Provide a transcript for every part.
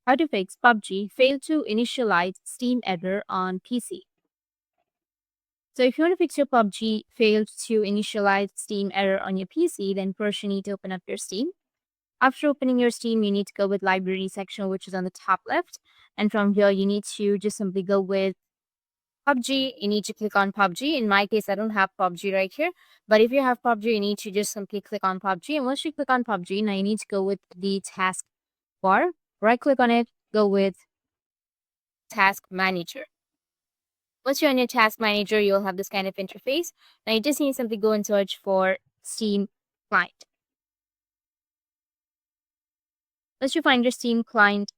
How to fix PUBG fail to initialize Steam error on PC. So if you want to fix your PUBG failed to initialize Steam error on your PC, then first you need to open up your Steam. After opening your Steam, you need to go with library section, which is on the top left. And from here, you need to just simply go with PUBG. You need to click on PUBG. In my case, I don't have PUBG right here. But if you have PUBG, you need to just simply click on PUBG. And once you click on PUBG, now you need to go with the task bar. Right click on it, go with Task Manager. Once you're on your Task Manager, you'll have this kind of interface. Now you just need to simply go and search for Steam Client. Once you find your Steam Client,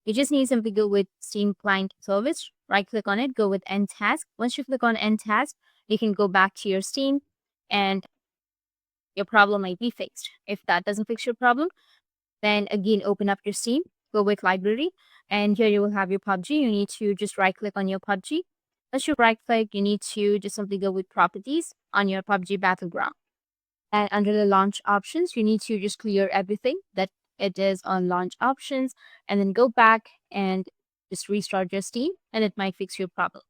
you just need to simply go with Steam Client Service. Right click on it, go with End Task. Once you click on End Task, you can go back to your Steam and your problem might be fixed. If that doesn't fix your problem, then again, open up your Steam, go with Library, and here you will have your PUBG. You need to just right click on your PUBG. Once you right click, you need to just simply go with Properties on your PUBG Battleground. And under the launch options, you need to just clear everything that it is on launch options and then go back and just restart your Steam and it might fix your problem.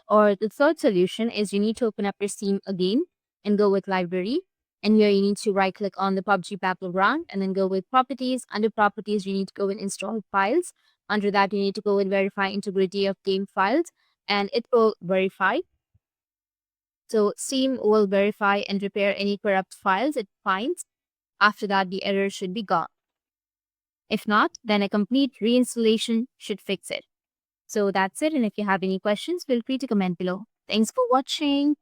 Or the third solution is you need to open up your Steam again and go with Library. And here you need to right click on the PUBG Battleground and then go with Properties. Under Properties, you need to go and Install Files. Under that, you need to go and Verify Integrity of Game Files and it will verify. So Steam will verify and repair any corrupt files it finds. After that, the error should be gone. If not, then a complete reinstallation should fix it. So that's it. And if you have any questions, feel free to comment below. Thanks for watching.